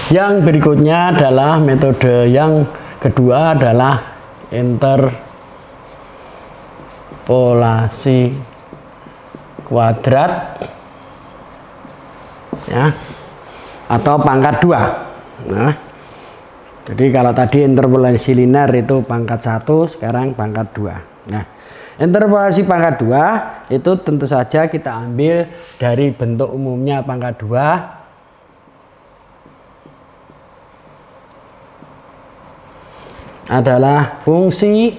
Yang berikutnya adalah metode yang kedua adalah interpolasi kuadrat ya, atau pangkat 2. Nah, jadi kalau tadi interpolasi linear itu pangkat 1, sekarang pangkat 2. Nah, interpolasi pangkat 2 itu tentu saja kita ambil dari bentuk umumnya pangkat 2 adalah fungsi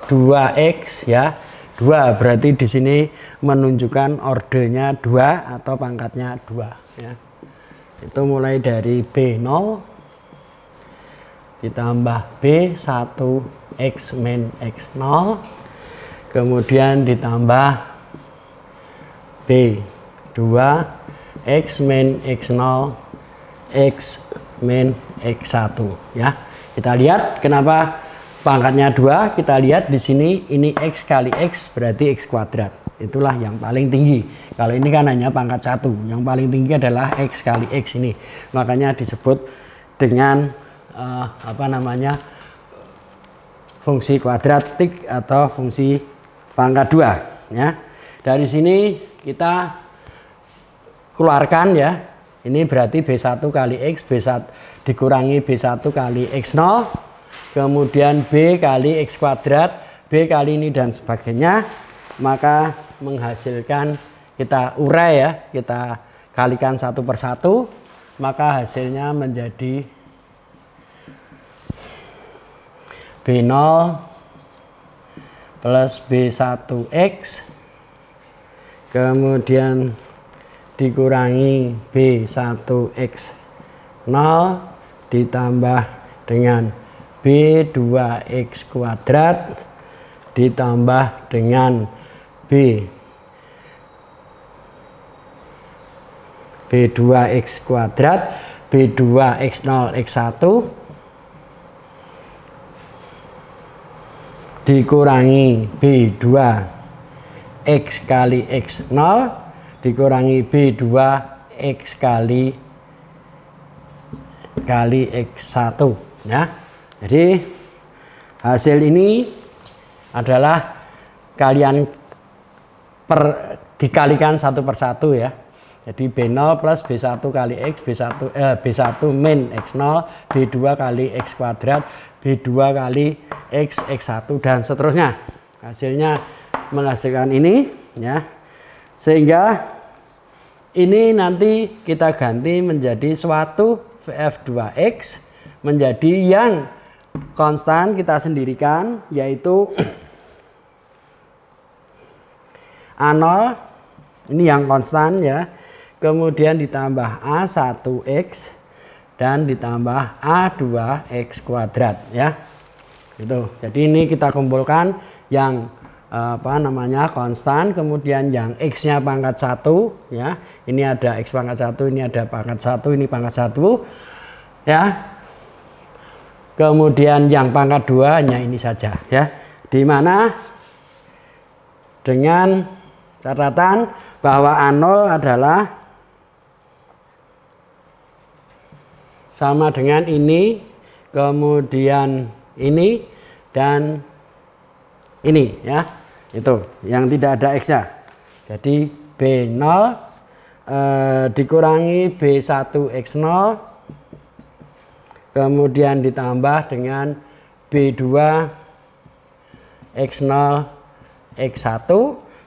2x ya. 2 berarti di sini menunjukkan ordernya 2 atau pangkatnya 2 ya. Itu mulai dari B0 ditambah B1 x min x0, kemudian ditambah B2 x min x0 x min x1 ya. Kita lihat kenapa pangkatnya 2. Kita lihat di sini ini x kali x berarti x kuadrat. Itulah yang paling tinggi. Kalau ini kan hanya pangkat 1. Yang paling tinggi adalah x kali x ini. Makanya disebut dengan apa namanya? Fungsi kuadratik atau fungsi pangkat 2 ya. Dari sini kita keluarkan ya. Ini berarti B1 kali X, B1 dikurangi B1 kali X0, kemudian B kali X kuadrat, B kali ini dan sebagainya. Maka menghasilkan, kita urai ya, kita kalikan satu per satu, maka hasilnya menjadi B0 plus B1X, kemudian dikurangi B1X0 ditambah dengan B2X kuadrat ditambah dengan B2X kuadrat, B2X0 X1 dikurangi B2X kali X0 dikurangi B2X kali X1 ya. Jadi hasil ini adalah dikalikan satu per satu ya. Jadi B0 plus B1 kali X, B1 min X0, B2 kali X kuadrat, B2 kali X, X1 dan seterusnya. Hasilnya menghasilkan ini ya. Sehingga ini nanti kita ganti menjadi suatu F2X menjadi yang konstan kita sendirikan, yaitu A0 ini yang konstan ya, kemudian ditambah A1X dan ditambah A2X kuadrat ya. Itu. Jadi ini kita kumpulkan yang apa namanya konstan, kemudian yang x-nya pangkat 1 ya. Ini ada x pangkat 1, ini ada pangkat 1, ini pangkat 1 ya. Kemudian yang pangkat 2 hanya ini saja ya. Di mana dengan catatan bahwa A0 adalah sama dengan ini, kemudian ini dan ini ya. Itu yang tidak ada x-nya. Jadi B0 dikurangi B1X0 kemudian ditambah dengan B2X0 X1,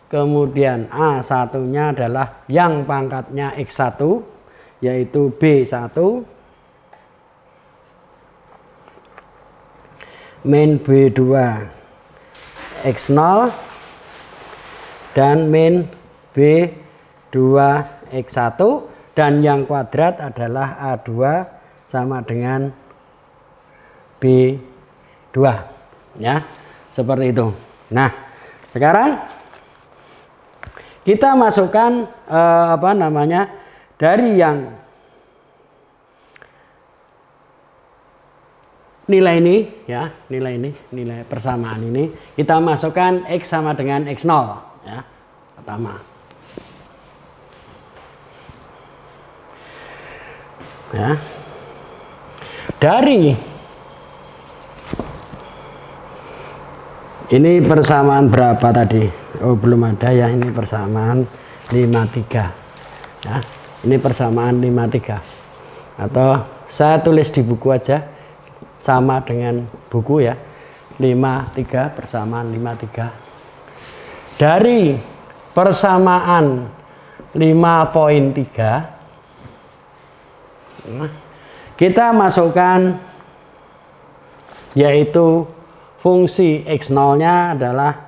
kemudian A1 nya adalah yang pangkatnya X1 yaitu B1 min B2 X0 dan min B2 X1, dan yang kuadrat adalah A2 sama dengan B2 ya, seperti itu. Nah, sekarang kita masukkan apa namanya dari yang nilai ini ya, nilai persamaan ini kita masukkan X sama dengan X0 ya, pertama ya. Dari ini persamaan berapa tadi? Oh, belum ada ya, ini persamaan 53 ya. Ini persamaan 53, atau saya tulis di buku aja sama dengan buku ya, 53 persamaan 53. Dari persamaan 5.3 kita masukkan, yaitu fungsi x0 nya adalah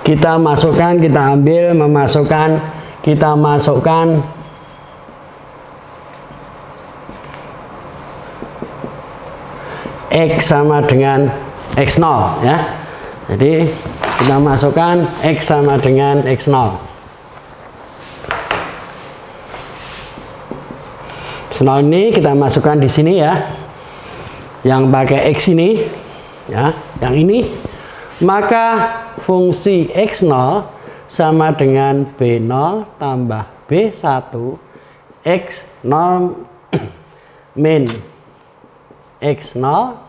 kita masukkan, kita ambil, memasukkan, kita masukkan X sama dengan X0 ya. Jadi kita masukkan X sama dengan X0. X0 ini kita masukkan di sini ya. Yang pakai X ini ya, yang ini, maka fungsi X0 sama dengan B0 tambah B1 X0 min X0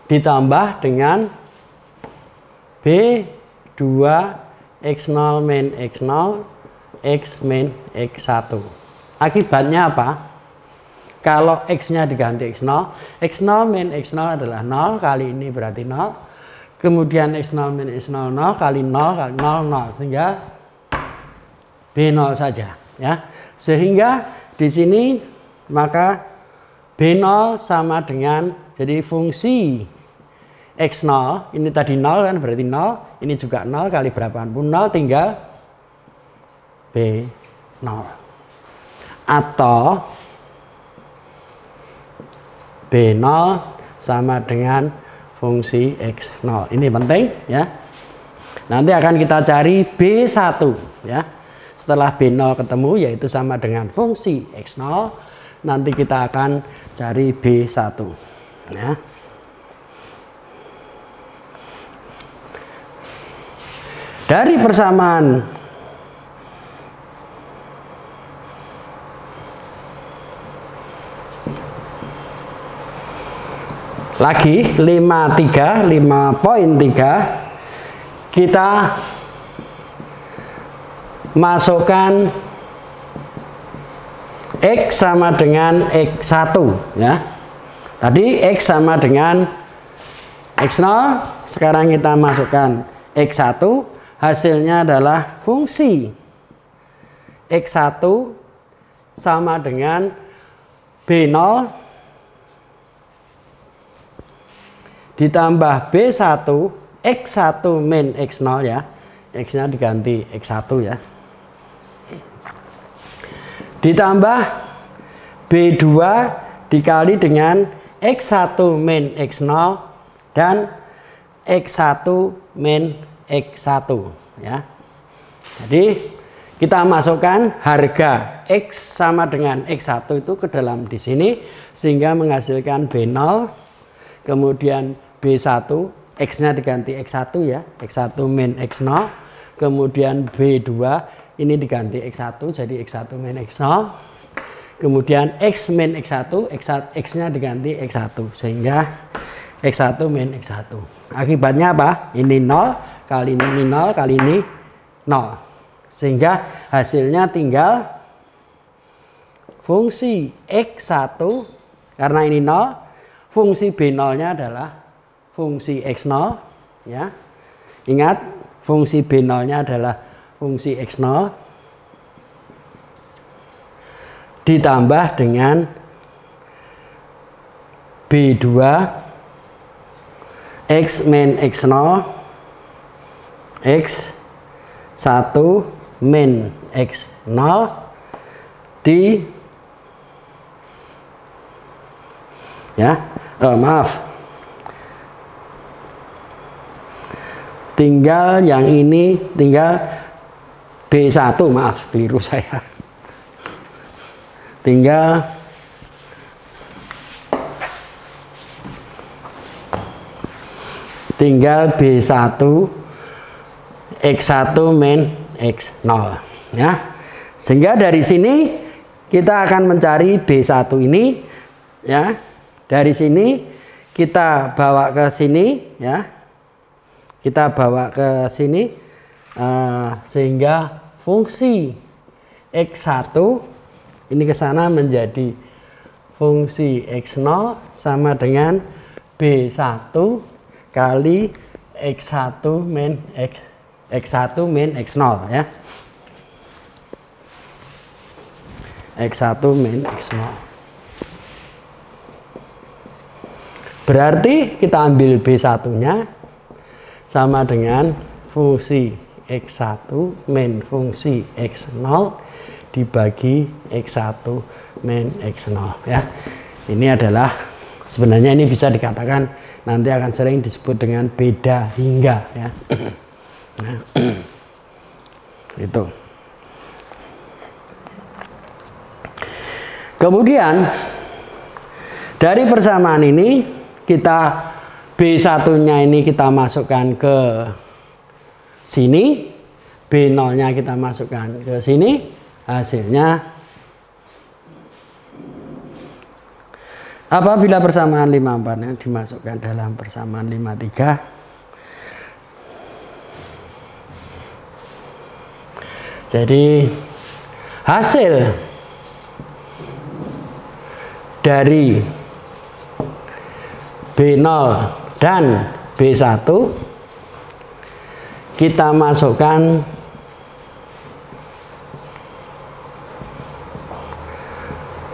ditambah dengan B2 X0 min X0 X min X1. Akibatnya apa? Kalau X-nya diganti X0, X0 min X0 adalah 0, kali ini berarti 0. Kemudian X0 min X0 0 kali 0 kali 0 0, sehingga B0 saja ya. Sehingga di sini maka B0 sama dengan, jadi fungsi X0 ini tadi 0 kan, berarti 0, ini juga 0 kali berapapun 0 tinggal B0, atau B0 sama dengan fungsi X0. Ini penting ya. Nanti akan kita cari B1 ya. Setelah B0 ketemu, yaitu sama dengan fungsi X0, nanti kita akan cari B1 ya. Dari persamaan lagi 5.3 kita masukkan X sama dengan X1 ya. Tadi X sama dengan X0, sekarang kita masukkan X1, hasilnya adalah fungsi X1 sama dengan B0 ditambah B1 X1 min X0 ya. X-nya diganti X1 ya. Ditambah B2 dikali dengan X1 min X0 dan X1 min X1 ya. Jadi kita masukkan harga X sama dengan X1 itu ke dalam di sini, sehingga menghasilkan B0, kemudian B1, X-nya diganti X1 ya, X1 min X0, kemudian B2 ini diganti X1 jadi X1 min X0, kemudian X min X1, X-nya diganti X1 sehingga X1 min X1. Akibatnya apa? Ini 0 kali ini 0 kali ini 0, sehingga hasilnya tinggal fungsi X1 karena ini 0, fungsi B0 nya adalah fungsi X0 ya. Ingat, fungsi B0 nya adalah fungsi X0 ditambah dengan B2 X min X0 X1 min X0 di ya, tinggal yang ini, tinggal B1, maaf keliru saya, tinggal tinggal B1 X1 min X0 ya. Sehingga dari sini kita akan mencari B1 ini ya. Dari sini kita bawa ke sini ya. Kita bawa ke sini sehingga fungsi X1 ini ke sana menjadi fungsi X0 sama dengan B1 kali X1 min X1 min X0 ya. X1 min X0. Berarti kita ambil B1-nya sama dengan fungsi X1 min fungsi X0 dibagi X1 min X0 ya. Ini adalah sebenarnya ini bisa dikatakan nanti akan sering disebut dengan beda hingga ya. Nah, itu. Kemudian dari persamaan ini kita B1-nya ini kita masukkan ke sini, B0-nya kita masukkan ke sini, hasilnya apabila persamaan 54-nya dimasukkan dalam persamaan 53, jadi hasil dari B0 dan B1 kita masukkan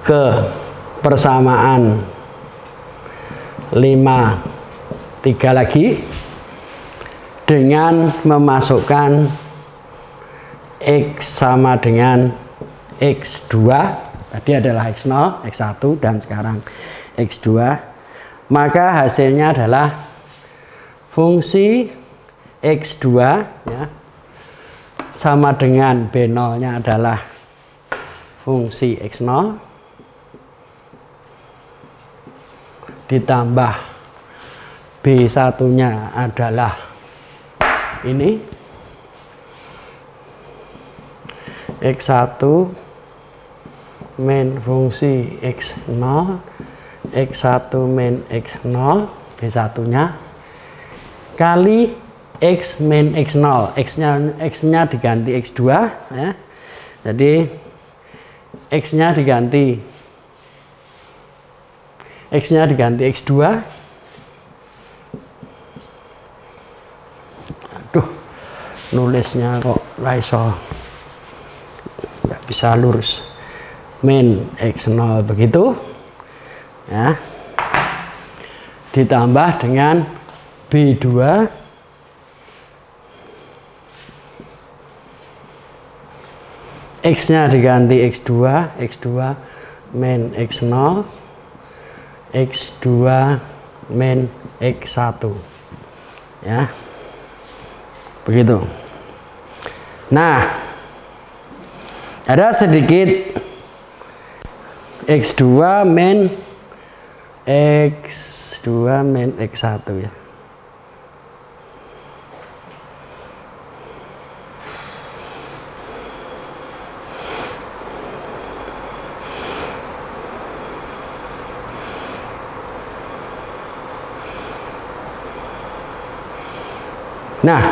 ke persamaan 53 lagi dengan memasukkan X sama dengan X2. Tadi adalah X0, X1 dan sekarang X2. Maka hasilnya adalah fungsi X2 ya, sama dengan B0-nya adalah fungsi X0 ditambah B1-nya adalah ini X1 min fungsi X0 X1 min X0 B1-nya kali X min X0, X-nya diganti X2 ya. Jadi X-nya diganti X2. Aduh, nulisnya kok raiso nggak bisa lurus. Min X0 begitu ya, ditambah dengan B2 X-nya diganti X2 min X0 X2 min X1 ya, begitu. Nah, ada sedikit X2 min X1 ya. Nah,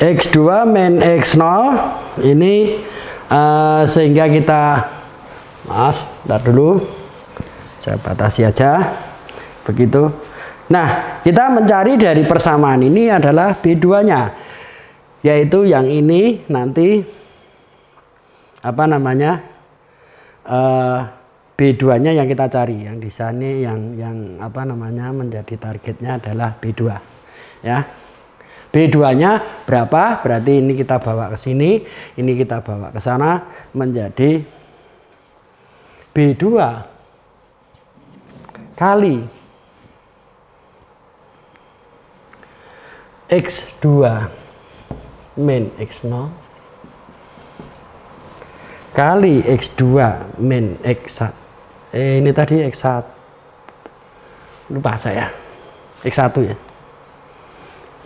X2 min X0 ini sehingga kita ntar dulu saya batasi aja begitu. Nah, kita mencari dari persamaan ini adalah B2-nya, yaitu yang ini nanti apa namanya B2-nya yang kita cari, yang di sana yang apa namanya menjadi targetnya adalah B2 ya. B2-nya berapa? Berarti ini kita bawa ke sini, ini kita bawa ke sana menjadi B2 kali X2 min X0 kali X2 min X1. Ini tadi X1. Lupa saya. X1 ya.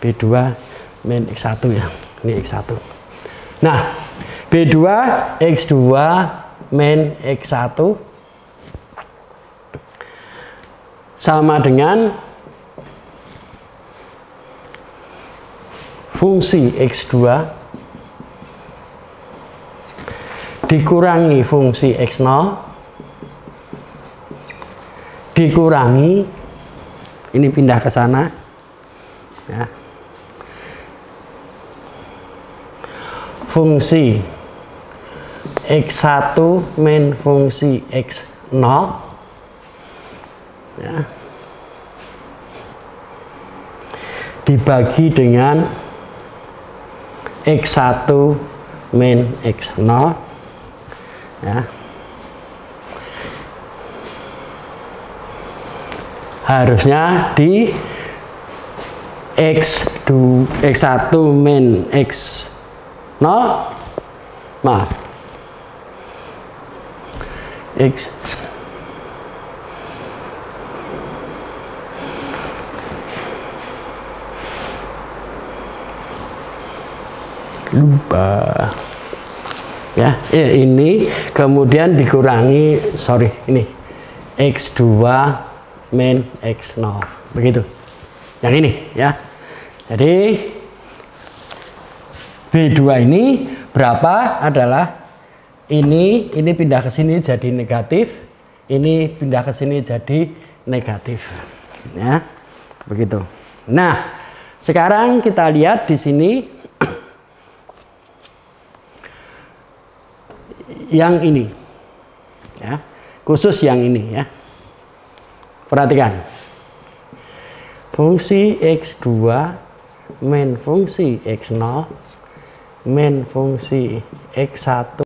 B2 min X1 ya. Ini X1. Nah, B2 X2 min X1 sama dengan fungsi X2 dikurangi fungsi X0 dikurangi, ini pindah ke sana ya, fungsi X1 min fungsi X0 ya, dibagi dengan X1 min X0 ya. Harusnya di X1 min X0, maaf, X lupa ya, ini kemudian dikurangi, sorry, ini X2 min X0, begitu yang ini ya. Jadi B2 ini berapa adalah ini pindah ke sini jadi negatif, ini pindah ke sini jadi negatif ya, begitu. Nah, sekarang kita lihat di sini yang ini ya, khusus yang ini ya. Perhatikan, fungsi X2 min fungsi X0 min fungsi X1